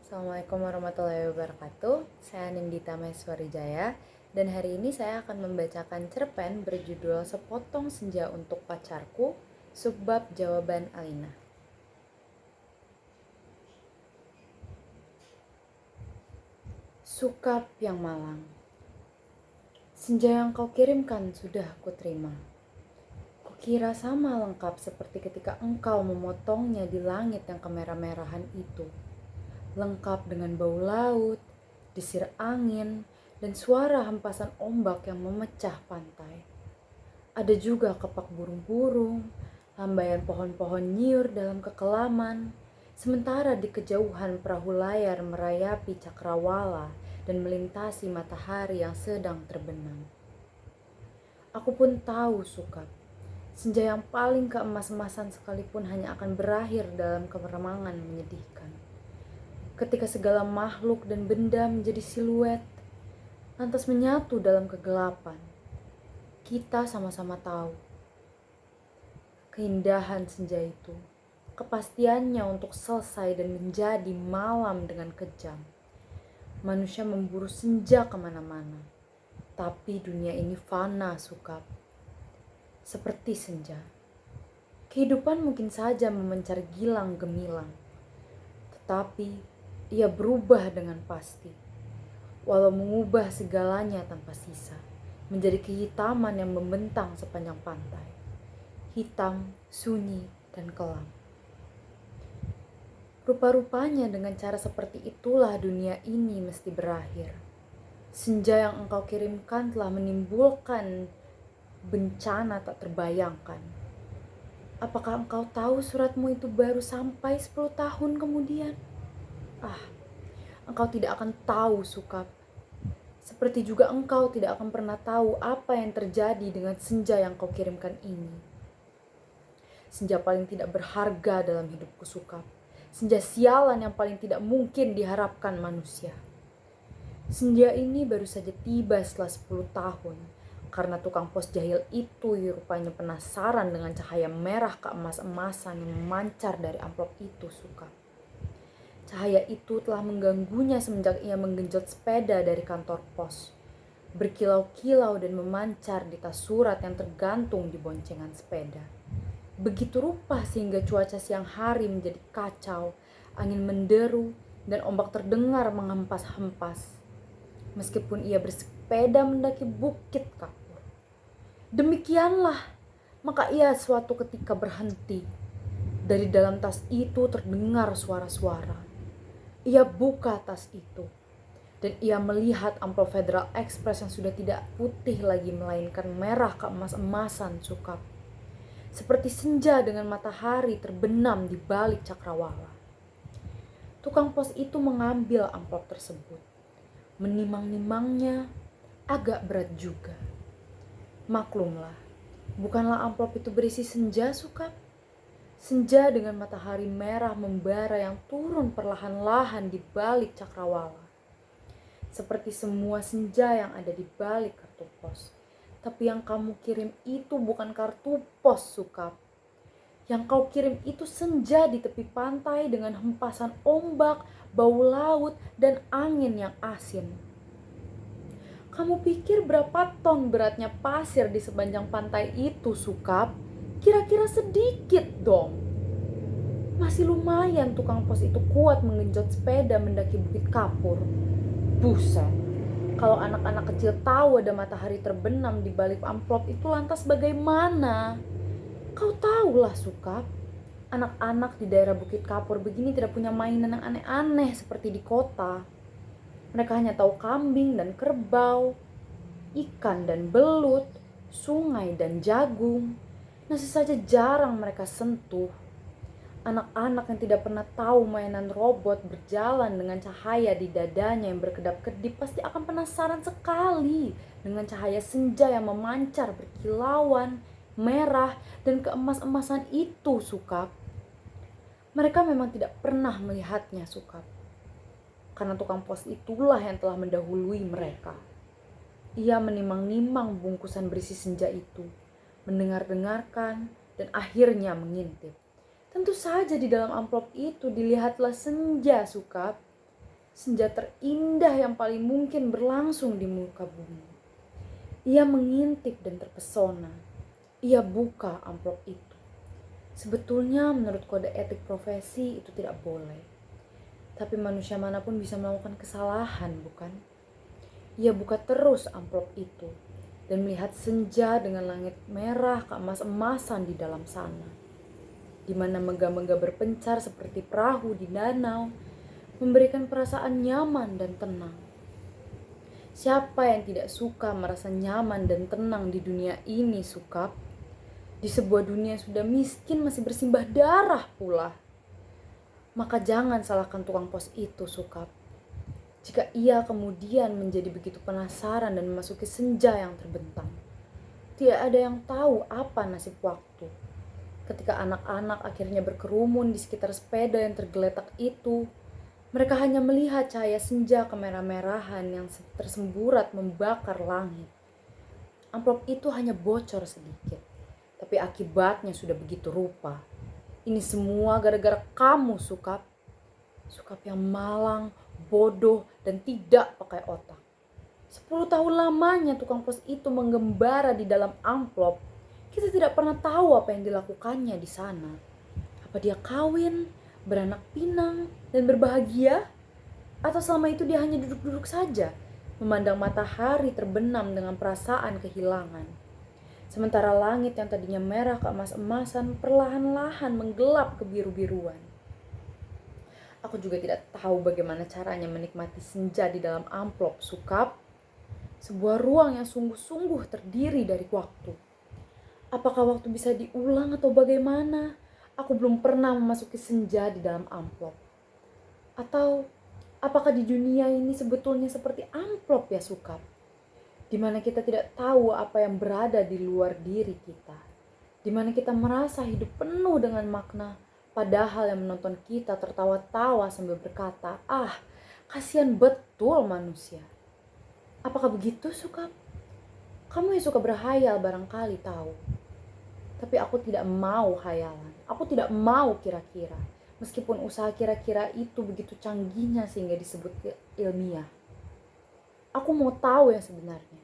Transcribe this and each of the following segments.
Assalamualaikum warahmatullahi wabarakatuh. Saya Nindita Maeswarijaya dan hari ini saya akan membacakan cerpen berjudul Sepotong Senja untuk Pacarku, subbab jawaban Alina. Sukap yang malang. Senja yang kau kirimkan sudah kuterima. Kukira sama lengkap seperti ketika engkau memotongnya di langit yang kemerah-merahan itu. Lengkap dengan bau laut, desir angin, dan suara hempasan ombak yang memecah pantai. Ada juga kepak burung-burung, lambaian pohon-pohon nyiur dalam kekelaman, sementara di kejauhan perahu layar merayapi cakrawala dan melintasi matahari yang sedang terbenam. Aku pun tahu Sukap, senja yang paling keemas-emasan sekalipun hanya akan berakhir dalam keremangan menyedihkan. Ketika segala makhluk dan benda menjadi siluet, lantas menyatu dalam kegelapan. Kita sama-sama tahu keindahan senja itu, kepastiannya untuk selesai dan menjadi malam dengan kejam. Manusia memburu senja kemana-mana, tapi dunia ini fana Sukap. Seperti senja, kehidupan mungkin saja memencar gilang gemilang, tetapi ia berubah dengan pasti, walau mengubah segalanya tanpa sisa, menjadi kehitaman yang membentang sepanjang pantai. Hitam, sunyi, dan kelam. Rupa-rupanya dengan cara seperti itulah dunia ini mesti berakhir. Senja yang engkau kirimkan telah menimbulkan bencana tak terbayangkan. Apakah engkau tahu suratmu itu baru sampai 10 tahun kemudian? Engkau tidak akan tahu Sukap. Seperti juga engkau tidak akan pernah tahu apa yang terjadi dengan senja yang kau kirimkan ini. Senja paling tidak berharga dalam hidupku Sukap. Senja sialan yang paling tidak mungkin diharapkan manusia. Senja ini baru saja tiba setelah 10 tahun. Karena tukang pos jahil itu rupanya penasaran dengan cahaya merah keemas-emasan yang memancar dari amplop itu Sukap. Cahaya itu telah mengganggunya semenjak ia menggenjot sepeda dari kantor pos. Berkilau-kilau dan memancar di tas surat yang tergantung di boncengan sepeda. Begitu rupa sehingga cuaca siang hari menjadi kacau, angin menderu, dan ombak terdengar menghempas-hempas. Meskipun ia bersepeda mendaki bukit kapur. Demikianlah, maka ia suatu ketika berhenti. Dari dalam tas itu terdengar suara-suara. Ia buka tas itu, dan ia melihat amplop Federal Express yang sudah tidak putih lagi melainkan merah keemas-emasan Sukap. Seperti senja dengan matahari terbenam di balik cakrawala. Tukang pos itu mengambil amplop tersebut. Menimang-nimangnya agak berat juga. Maklumlah, bukanlah amplop itu berisi senja Sukap. Senja dengan matahari merah membara yang turun perlahan-lahan di balik cakrawala. Seperti semua senja yang ada di balik kartu pos. Tapi yang kamu kirim itu bukan kartu pos Sukap. Yang kau kirim itu senja di tepi pantai dengan hempasan ombak, bau laut, dan angin yang asin. Kamu pikir berapa ton beratnya pasir di sepanjang pantai itu Sukap? Kira-kira sedikit dong. Masih lumayan tukang pos itu kuat menggenjot sepeda mendaki bukit kapur. Buset, kalau anak-anak kecil tahu ada matahari terbenam di balik amplop itu lantas bagaimana? Kau tahulah Sukap, anak-anak di daerah bukit kapur begini tidak punya mainan yang aneh-aneh seperti di kota. Mereka hanya tahu kambing dan kerbau, ikan dan belut, sungai dan jagung. Nasi saja jarang mereka sentuh. Anak-anak yang tidak pernah tahu mainan robot berjalan dengan cahaya di dadanya yang berkedap-kedip pasti akan penasaran sekali dengan cahaya senja yang memancar berkilauan, merah, dan keemas-emasan itu Sukap. Mereka memang tidak pernah melihatnya Sukap. Karena tukang pos itulah yang telah mendahului mereka. Ia menimang-nimang bungkusan berisi senja itu, mendengar-dengarkan, dan akhirnya mengintip. Tentu saja di dalam amplop itu dilihatlah senja Sukap. senja terindah yang paling mungkin berlangsung di muka bumi. Ia mengintip dan terpesona. Ia buka amplop itu. Sebetulnya menurut kode etik profesi itu tidak boleh. Tapi manusia manapun bisa melakukan kesalahan, bukan? Ia buka terus amplop itu dan melihat senja dengan langit merah keemas-emasan di dalam sana, di mana megah-megah berpencar seperti perahu di danau, memberikan perasaan nyaman dan tenang. Siapa yang tidak suka merasa nyaman dan tenang di dunia ini, Sukap? Di sebuah dunia yang sudah miskin masih bersimbah darah pula. Maka jangan salahkan tukang pos itu, Sukap. Jika ia kemudian menjadi begitu penasaran dan memasuki senja yang terbentang. Tidak ada yang tahu apa nasib waktu. Ketika anak-anak akhirnya berkerumun di sekitar sepeda yang tergeletak itu, mereka hanya melihat cahaya senja kemerah-merahan yang tersemburat membakar langit. Amplop itu hanya bocor sedikit, tapi akibatnya sudah begitu rupa. Ini semua gara-gara kamu, Sukap. Sukap yang malang, bodoh, dan tidak pakai otak. 10 tahun lamanya tukang pos itu menggembara di dalam amplop. Kita tidak pernah tahu apa yang dilakukannya di sana. Apa dia kawin, beranak pinang, dan berbahagia? Atau selama itu dia hanya duduk-duduk saja, memandang matahari terbenam dengan perasaan kehilangan. Sementara langit yang tadinya merah keemas-emasan perlahan-lahan menggelap ke biru-biruan. Aku juga tidak tahu bagaimana caranya menikmati senja di dalam amplop, Sukap. Sebuah ruang yang sungguh-sungguh terdiri dari waktu. Apakah waktu bisa diulang atau bagaimana? Aku belum pernah memasuki senja di dalam amplop. Atau apakah di dunia ini sebetulnya seperti amplop ya, Sukap? Di mana kita tidak tahu apa yang berada di luar diri kita. Di mana kita merasa hidup penuh dengan makna. Padahal yang menonton kita tertawa-tawa sambil berkata, kasihan betul manusia. Apakah begitu, Sukap? Kamu yang suka berhayal barangkali tahu. Tapi aku tidak mau hayalan. Aku tidak mau kira-kira. Meskipun usaha kira-kira itu begitu canggihnya sehingga disebut ilmiah. Aku mau tahu yang sebenarnya.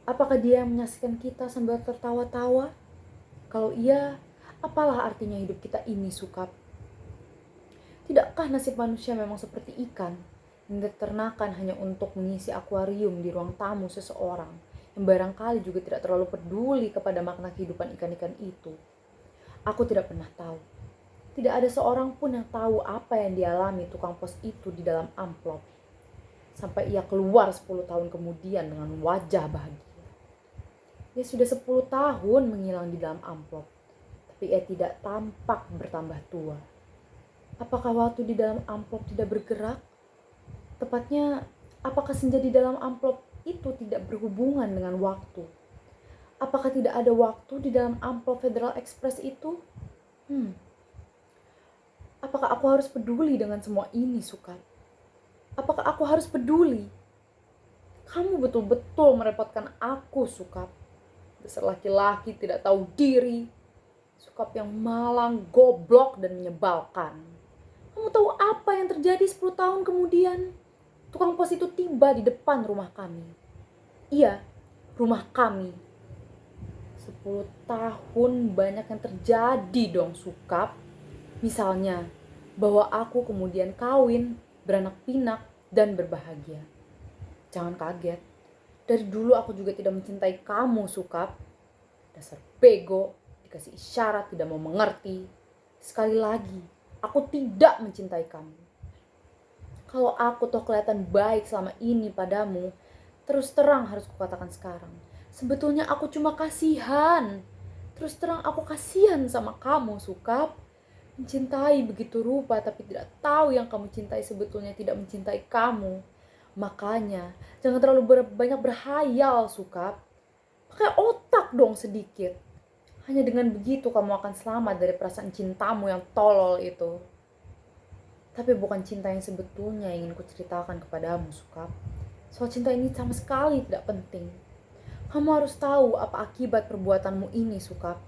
Apakah dia yang menyaksikan kita sambil tertawa-tawa? Kalau iya, apalah artinya hidup kita ini, Sukap? Tidakkah nasib manusia memang seperti ikan yang diternakan hanya untuk mengisi akuarium di ruang tamu seseorang yang barangkali juga tidak terlalu peduli kepada makna kehidupan ikan-ikan itu? Aku tidak pernah tahu. Tidak ada seorang pun yang tahu apa yang dialami tukang pos itu di dalam amplop. Sampai ia keluar 10 tahun kemudian dengan wajah bahagia. Dia sudah 10 tahun menghilang di dalam amplop. Tapi ia tidak tampak bertambah tua. Apakah waktu di dalam amplop tidak bergerak? Tepatnya, apakah senja di dalam amplop itu tidak berhubungan dengan waktu? Apakah tidak ada waktu di dalam amplop Federal Express itu? Apakah aku harus peduli dengan semua ini, Sukap? Apakah aku harus peduli? Kamu betul-betul merepotkan aku, Sukap. Dasar laki-laki tidak tahu diri. Sukap yang malang, goblok, dan menyebalkan. Kamu tahu apa yang terjadi 10 tahun kemudian? Tukang pos itu tiba di depan rumah kami. Iya, rumah kami. 10 tahun banyak yang terjadi dong, Sukap. Misalnya, bahwa aku kemudian kawin, beranak pinak, dan berbahagia. Jangan kaget. Dari dulu aku juga tidak mencintai kamu, Sukap. Dasar bego, dikasih isyarat tidak mau mengerti. Sekali lagi, aku tidak mencintai kamu. Kalau aku toh kelihatan baik selama ini padamu, terus terang harus kukatakan sekarang. Sebetulnya aku cuma kasihan. Terus terang aku kasihan sama kamu, Sukap. Mencintai begitu rupa tapi tidak tahu yang kamu cintai sebetulnya tidak mencintai kamu. Makanya jangan terlalu banyak berhayal, Sukap. Pakai otak dong sedikit. Hanya dengan begitu kamu akan selamat dari perasaan cintamu yang tolol itu. Tapi bukan cinta yang sebetulnya yang ingin kuceritakan kepadamu, Sukap. Soal cinta ini sama sekali tidak penting. Kamu harus tahu apa akibat perbuatanmu ini, Sukap.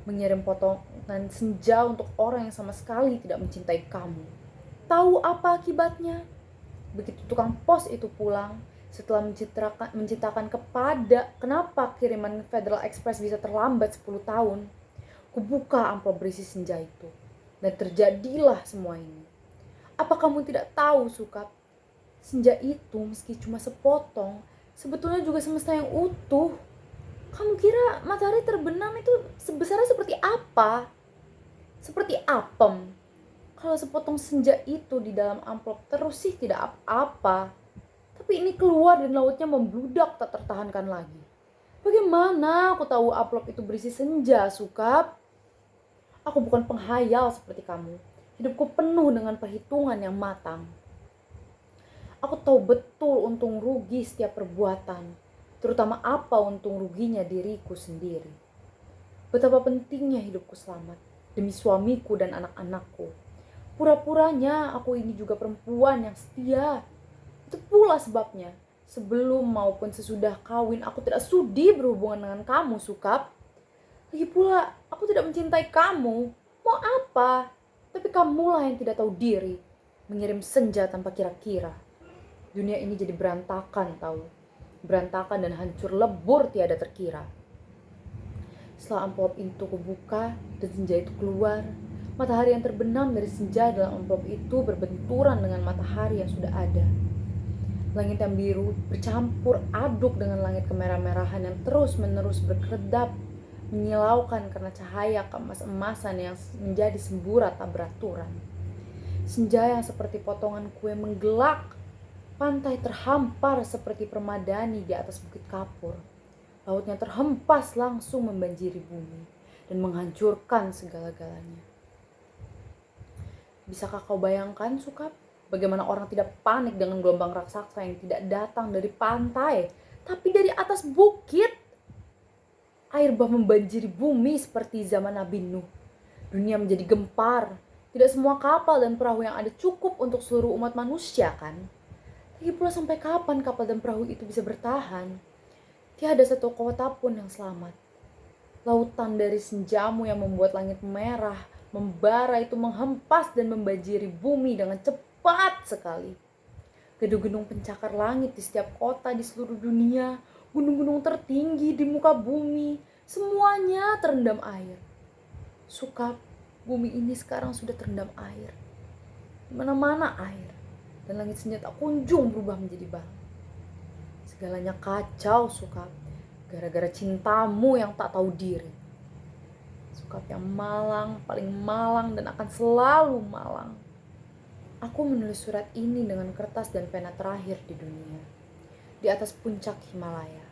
Mengirim potongan senja untuk orang yang sama sekali tidak mencintai kamu. Tahu apa akibatnya? Begitu tukang pos itu pulang, setelah mencitakan kepada kenapa kiriman Federal Express bisa terlambat 10 tahun, kubuka amplop berisi senja itu. Dan terjadilah semua ini. Apa kamu tidak tahu, Sukap? Senja itu meski cuma sepotong, sebetulnya juga semesta yang utuh. Kamu kira matahari terbenam itu sebesarnya seperti apa? Seperti apem. Kalau sepotong senja itu di dalam amplop terus sih tidak apa-apa. Tapi ini keluar dan lautnya membludak tak tertahankan lagi. Bagaimana aku tahu amplop itu berisi senja, Sukap? Aku bukan penghayal seperti kamu. Hidupku penuh dengan perhitungan yang matang. Aku tahu betul untung rugi setiap perbuatan, terutama apa untung ruginya diriku sendiri. Betapa pentingnya hidupku selamat demi suamiku dan anak-anakku. Pura-puranya aku ini juga perempuan yang setia. Itu pula sebabnya, sebelum maupun sesudah kawin aku tidak sudi berhubungan dengan kamu, Sukap. Lagi pula, aku tidak mencintai kamu. Mau apa? Tapi kamulah yang tidak tahu diri, mengirim senja tanpa kira-kira. Dunia ini jadi berantakan, tahu. Berantakan dan hancur lebur tiada terkira. Setelah amplop itu kubuka dan senja itu keluar, matahari yang terbenam dari senja dalam amplop itu berbenturan dengan matahari yang sudah ada. Langit yang biru bercampur aduk dengan langit kemerah-merahan yang terus-menerus berkedap, menyilaukan karena cahaya keemas-emasan yang menjadi semburat tak beraturan. Senja yang seperti potongan kue menggelak, pantai terhampar seperti permadani di atas bukit kapur. Lautnya terhempas langsung membanjiri bumi dan menghancurkan segala-galanya. Bisakah kau bayangkan, Sukap, bagaimana orang tidak panik dengan gelombang raksasa yang tidak datang dari pantai, tapi dari atas bukit? Air bah membanjiri bumi seperti zaman Nabi Nuh. Dunia menjadi gempar. Tidak semua kapal dan perahu yang ada cukup untuk seluruh umat manusia, kan? Lagi pula sampai kapan kapal dan perahu itu bisa bertahan? Tiada satu kota pun yang selamat. Lautan dari senjamu yang membuat langit merah membara itu menghempas dan membanjiri bumi dengan cepat sekali. Gedung-gedung pencakar langit di setiap kota di seluruh dunia, gunung-gunung tertinggi di muka bumi, semuanya terendam air. Sukap, bumi ini sekarang sudah terendam air. Di mana-mana air, dan langit senja tak kunjung berubah menjadi bal. Segalanya kacau, Sukap, gara-gara cintamu yang tak tahu diri. Sukap yang malang, paling malang dan akan selalu malang. Aku menulis surat ini dengan kertas dan pena terakhir di dunia, di atas puncak Himalaya.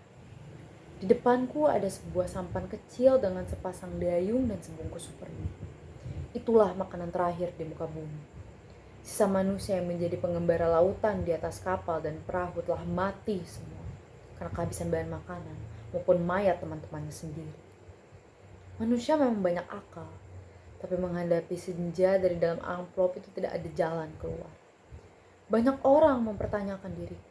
Di depanku ada sebuah sampan kecil dengan sepasang dayung dan sebungkus supermi. Itulah makanan terakhir di muka bumi. Sisa manusia yang menjadi pengembara lautan di atas kapal dan perahu telah mati semua karena kehabisan bahan makanan maupun mayat teman-temannya sendiri. Manusia memang banyak akal, tapi menghadapi senja dari dalam amplop itu tidak ada jalan keluar. Banyak orang mempertanyakan diriku,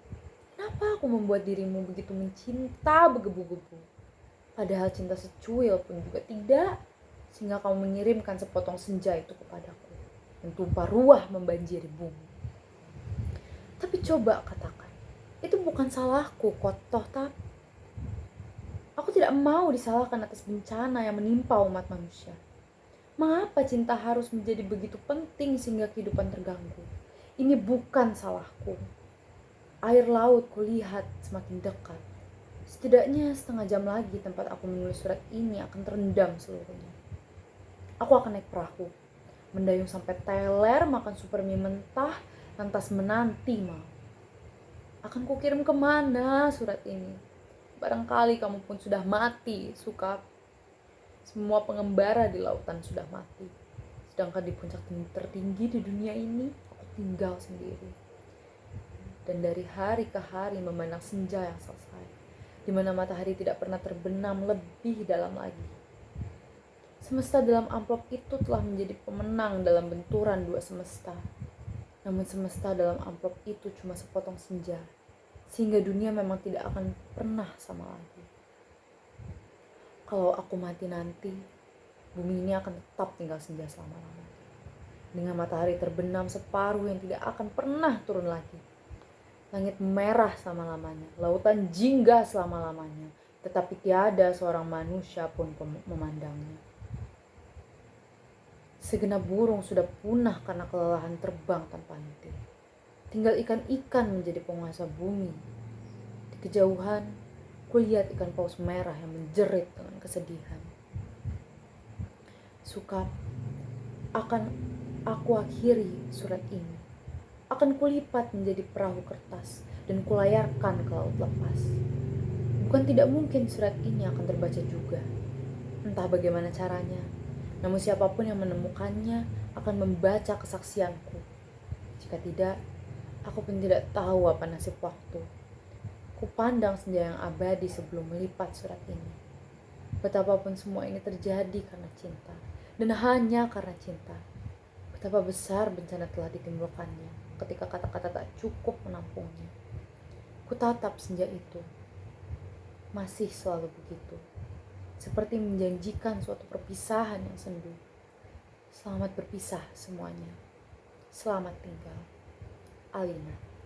kenapa aku membuat dirimu begitu mencinta bergebu-gebu? Padahal cinta secuil pun juga tidak, sehingga kamu mengirimkan sepotong senja itu kepadaku, yang tumpah ruah membanjiri bumi. Tapi coba katakan, itu bukan salahku, kotoh tapi aku tidak mau disalahkan atas bencana yang menimpa umat manusia. Mengapa cinta harus menjadi begitu penting sehingga kehidupan terganggu? Ini bukan salahku. Air laut kulihat semakin dekat. Setidaknya setengah jam lagi tempat aku menulis surat ini akan terendam seluruhnya. Aku akan naik perahu, mendayung sampai teler, makan supermi mentah, lantas menanti mau. Akan kukirim kemana surat ini? Barangkali kamu pun sudah mati, Sukap. Semua pengembara di lautan sudah mati. Sedangkan di puncak tertinggi di dunia ini, aku tinggal sendiri. Dan dari hari ke hari memandang senja yang selesai, di mana matahari tidak pernah terbenam lebih dalam lagi. Semesta dalam amplop itu telah menjadi pemenang dalam benturan dua semesta. Namun semesta dalam amplop itu cuma sepotong senja, sehingga dunia memang tidak akan pernah sama lagi. Kalau aku mati nanti, bumi ini akan tetap tinggal senja selama-lamanya, dengan matahari terbenam separuh yang tidak akan pernah turun lagi. Langit merah selama-lamanya, lautan jingga selama-lamanya, tetapi tiada seorang manusia pun memandangnya. Segenap burung sudah punah karena kelelahan terbang tanpa henti. Tinggal ikan-ikan menjadi penguasa bumi. Di kejauhan, kulihat ikan paus merah yang menjerit dengan kesedihan. Sukap, akan aku akhiri surat ini. Akan kulipat menjadi perahu kertas dan kulayarkan ke laut lepas. Bukan tidak mungkin surat ini akan terbaca juga. Entah bagaimana caranya, namun siapapun yang menemukannya akan membaca kesaksianku. Jika tidak, aku pun tidak tahu apa nasib waktu. Kupandang senja yang abadi sebelum melipat surat ini. Betapapun semua ini terjadi karena cinta, dan hanya karena cinta. Betapa besar bencana telah ditimbulkannya ketika kata-kata tak cukup menampungnya. Kutatap senja itu, masih selalu begitu, seperti menjanjikan suatu perpisahan yang sendu. Selamat berpisah semuanya. Selamat tinggal. Alina.